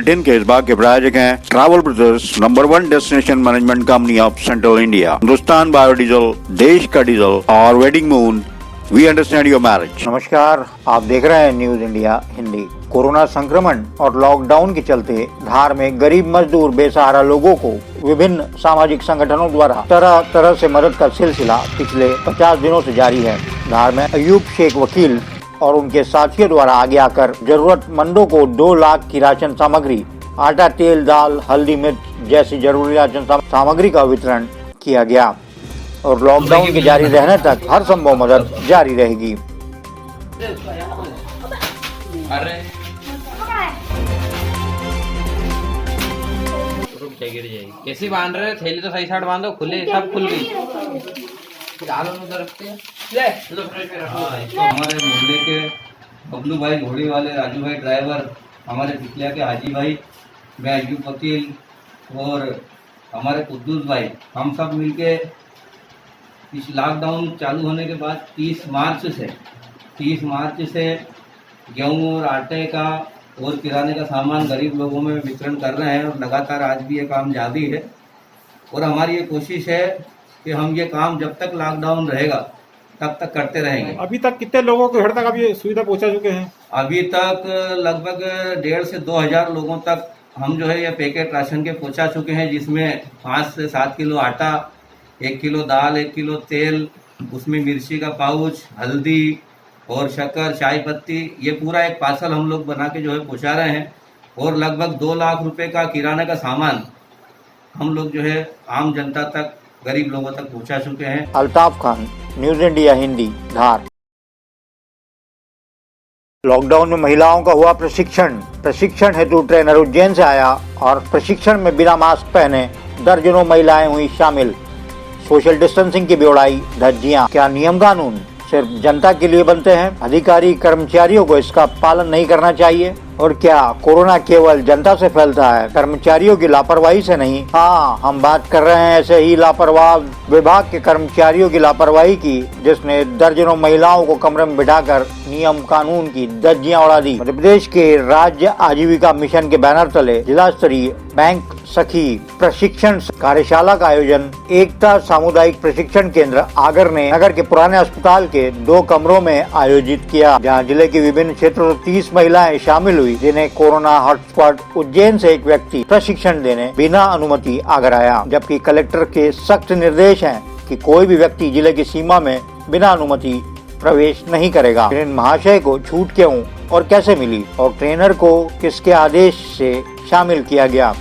Bulletin के इस भाग के प्रायोजक हैं travel brothers, number 1 destination management company of central India, Hindustan biodiesel, देश का डीजल और wedding moon, we understand your marriage. नमस्कार, आप देख रहे हैं न्यूज इंडिया हिंदी। कोरोना संक्रमण और लॉकडाउन के चलते धार में गरीब मजदूर बेसहारा लोगों को विभिन्न सामाजिक संगठनों द्वारा तरह तरह से मदद का सिलसिला पिछले 50 दिनों से जारी है। धार में अयूब शेख वकील और उनके साथियों द्वारा आगे आकर जरूरतमंदों को 2 लाख की राशन सामग्री, आटा, तेल, दाल, हल्दी, मिर्च जैसी जरूरी राशन सामग्री का वितरण किया गया और लॉकडाउन के जारी रहने तक हर संभव मदद जारी रहेगी। गिर जाएगी। कैसे बांध रहे? थैली तो सही साइड बांधो, खुले सब खुल गई। डालो उधर रखते हैं। ले तो हमारे मोहल्ले के बबलू भाई घोड़ी वाले, राजू भाई ड्राइवर, हमारे पिछलिया के हाजी भाई, मैं अयूब वकील और हमारे कुद्दूस भाई, हम सब मिलके इस लॉकडाउन चालू होने के बाद 30 मार्च से गेहूँ और आटे का और किराने का सामान गरीब लोगों में वितरण कर रहे हैं और लगातार आज भी ये काम जारी है। और हमारी ये कोशिश है कि हम ये काम जब तक लॉकडाउन रहेगा तब तक करते रहेंगे। अभी तक कितने लोगों के घर तक अब ये सुविधा पहुंचा चुके हैं? अभी तक लगभग 1,500 से 2,000 लोगों तक हम जो है ये पैकेट राशन के पहुंचा चुके हैं, जिसमें 5 से 7 किलो आटा, 1 किलो दाल, 1 किलो तेल, उसमें मिर्ची का पाउच, हल्दी और शक्कर, चाय पत्ती, ये पूरा एक पार्सल हम लोग बना के जो है पहुंचा रहे हैं। और लगभग 2 लाख रुपए का किराने का सामान हम लोग जो है आम जनता तक, गरीब लोगों तक पहुंचा चुके हैं। अल्ताफ खान, न्यूज इंडिया हिंदी, धार। लॉकडाउन में महिलाओं का हुआ प्रशिक्षण हेतु ट्रेनर उज्जैन से आया और प्रशिक्षण में बिना मास्क पहने दर्जनों महिलाएं हुई शामिल। सोशल डिस्टेंसिंग की बेवड़ाई, धज्जियां। क्या नियम कानून सिर्फ जनता के लिए बनते हैं? अधिकारी कर्मचारियों को इसका पालन नहीं करना चाहिए? और क्या कोरोना केवल जनता से फैलता है, कर्मचारियों की लापरवाही से नहीं? हाँ, हम बात कर रहे हैं ऐसे ही लापरवाह विभाग के कर्मचारियों की लापरवाही की, जिसने दर्जनों महिलाओं को कमरे में बिठाकर नियम कानून की धज्जियां उड़ा दी। मध्य प्रदेश के राज्य आजीविका मिशन के बैनर तले जिला स्तरीय बैंक सखी प्रशिक्षण कार्यशाला का आयोजन एकता सामुदायिक प्रशिक्षण केंद्र आगर ने नगर के पुराने अस्पताल के 2 कमरों में आयोजित किया, जहां जिले के विभिन्न क्षेत्रों से 30 महिलाएं शामिल हुई, जिन्हें कोरोना हॉटस्पॉट उज्जैन से एक व्यक्ति प्रशिक्षण देने बिना अनुमति आगर आया। जबकि कलेक्टर के सख्त निर्देश हैं कि कोई भी व्यक्ति जिले की सीमा में बिना अनुमति प्रवेश नहीं करेगा। इन महाशय को छूट क्यों और कैसे मिली और ट्रेनर को किसके आदेश से शामिल किया गया?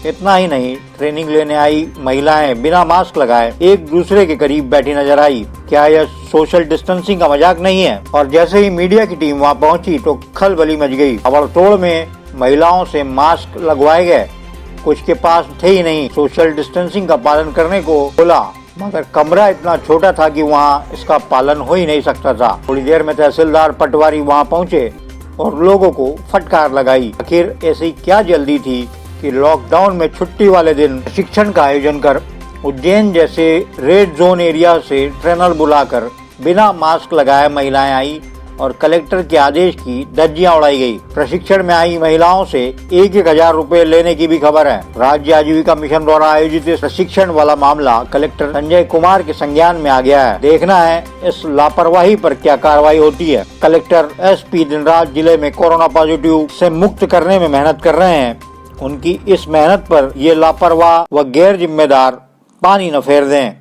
इतना ही नहीं, ट्रेनिंग लेने आई महिलाएं बिना मास्क लगाए एक दूसरे के करीब बैठी नजर आई। क्या यह सोशल डिस्टेंसिंग का मजाक नहीं है? और जैसे ही मीडिया की टीम वहां पहुंची तो खलबली मच गई। अबड़तोड़ में महिलाओं से मास्क लगवाए गए, कुछ के पास थे ही नहीं। सोशल डिस्टेंसिंग का पालन करने को बोला, मगर कमरा इतना छोटा था कि वहाँ इसका पालन हो ही नहीं सकता था। थोड़ी देर में तहसीलदार पटवारी वहाँ पहुँचे और लोगों को फटकार लगाई। आखिर ऐसी क्या जल्दी थी कि लॉकडाउन में छुट्टी वाले दिन प्रशिक्षण का आयोजन कर उज्जैन जैसे रेड जोन एरिया से ट्रेनर बुलाकर बिना मास्क लगाए महिलाएं आई और कलेक्टर के आदेश की धज्जियां उड़ाई गई। प्रशिक्षण में आई महिलाओं से 1,000 रुपए लेने की भी खबर है। राज्य आजीविका मिशन द्वारा आयोजित इस प्रशिक्षण वाला मामला कलेक्टर संजय कुमार के संज्ञान में आ गया है। देखना है इस लापरवाही पर क्या कार्रवाई होती है। कलेक्टर SP दिन रात जिले में कोरोना पॉजिटिव से मुक्त करने में मेहनत कर रहे हैं। उनकी इस मेहनत पर ये लापरवाह व गैर जिम्मेदार पानी न फेर दें।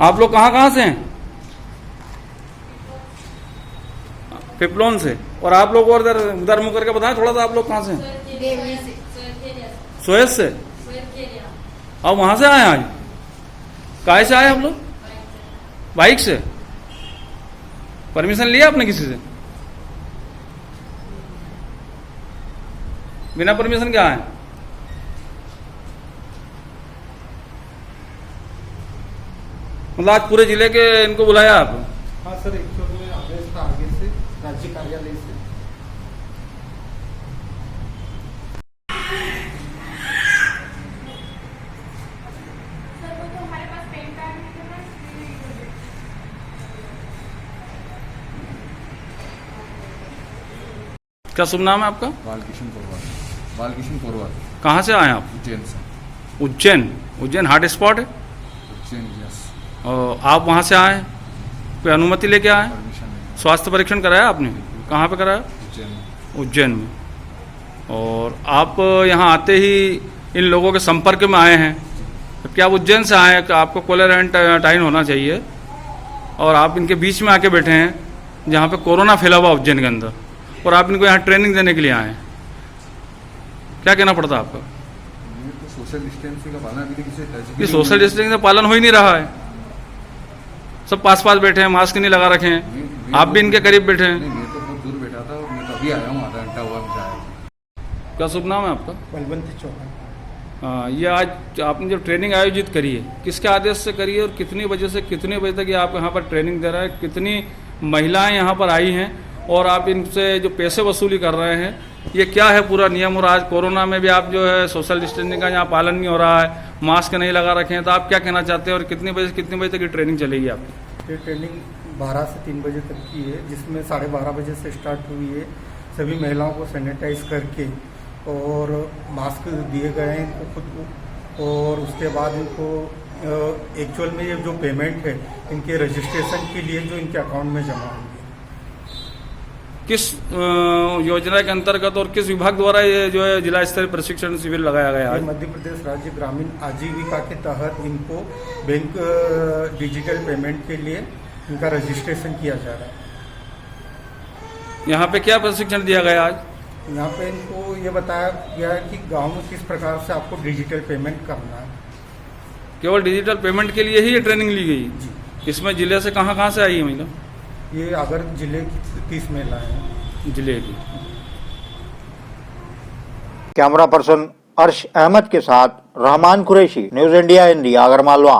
आप लोग कहाँ से हैं? पिपलोन से। और आप लोग और उधर मुँह करके बताएं थोड़ा सा, आप लोग कहाँ से हैं? सोयस से। अब वहां से आए आज? काहे से आए आप लोग? बाइक से? परमिशन लिया आपने किसी से? बिना परमिशन क्या है? मतलब आज पूरे जिले के इनको बुलाया आप? हाँ सर, 102 आदेश था आगे से, राज्य कार्यालय से। क्या शुभ नाम है आपका? बालकिशन पोरवाल कहाँ से आए आप? उज्जैन से। उज्जैन हार्ट स्पॉट है। उज्जैन, यस। और आप वहाँ से आए, कोई अनुमति लेके आए? परमिशन है स्वास्थ्य परीक्षण कराया आपने? कहाँ पे कराया? उज्जैन में। उज्जैन में। और आप यहाँ आते ही इन लोगों के संपर्क में आए हैं, तो क्या आप उज्जैन से आए हैं? कि आपको क्वारंटाइन होना चाहिए और आप इनके बीच में आके बैठे हैं जहाँ पे कोरोना फैला हुआ उज्जैन के अंदर, और आप इनको यहाँ ट्रेनिंग देने के लिए आए हैं। क्या कहना पड़ता आपका? ये तो सोशल डिस्टेंसिंग का पालन अभी किसी टच ये सोशल डिस्टेंसिंग का पालन हो ही नहीं रहा है। सब पास पास बैठे हैं, मास्क नहीं लगा रखे हैं, आप भी इनके करीब बैठे हैं। नहीं, मैं तो बहुत दूर बैठा था और मैं तो अभी आया हूँ, आधा घंटा हुआ मुझे आया। क्या शुभ नाम है आपका? बलवंत चौहान। ये आज आपने जो ट्रेनिंग आयोजित करी है, किसके आदेश से करी है और कितनी बजे से कितने बजे तक ये आप यहाँ पर ट्रेनिंग दे रहे हैं? कितनी महिलाएं यहाँ पर आई हैं और आप इनसे जो पैसे वसूली कर रहे हैं, ये क्या है पूरा नियम? और आज कोरोना में भी आप जो है सोशल डिस्टेंसिंग का यहाँ पालन नहीं हो रहा है, मास्क नहीं लगा रखे हैं, तो आप क्या कहना चाहते हैं और कितने बजे से कितने बजे तक ये ट्रेनिंग चलेगी आपकी? ये ट्रेनिंग 12 से 3 बजे तक की है, जिसमें 12:30 बजे से स्टार्ट हुई है। सभी महिलाओं को सैनिटाइज करके और मास्क दिए गए हैं इनको खुद को, और उसके बाद इनको एक्चुअल में ये जो पेमेंट है इनके रजिस्ट्रेशन के लिए जो इनके अकाउंट में जमा होंगे। किस योजना के अंतर्गत और किस विभाग द्वारा ये जो है जिला स्तरीय प्रशिक्षण शिविर लगाया गया है? मध्य प्रदेश राज्य ग्रामीण आजीविका के तहत इनको बैंक डिजिटल पेमेंट के लिए इनका रजिस्ट्रेशन किया जा रहा है। यहाँ पे क्या प्रशिक्षण दिया गया आज? यहाँ पे इनको ये बताया गया है कि गांव में किस प्रकार से आपको डिजिटल पेमेंट करना है। केवल डिजिटल पेमेंट के लिए ही ये ट्रेनिंग ली गई? जी। इसमें जिले से कहाँ से आई है महिला? ये अगर जिले की 30 महिलाएं हैं। जिले की। कैमरा पर्सन अर्श अहमद के साथ रहमान कुरैशी, न्यूज़ इंडिया हिंदी, आगरमालवा।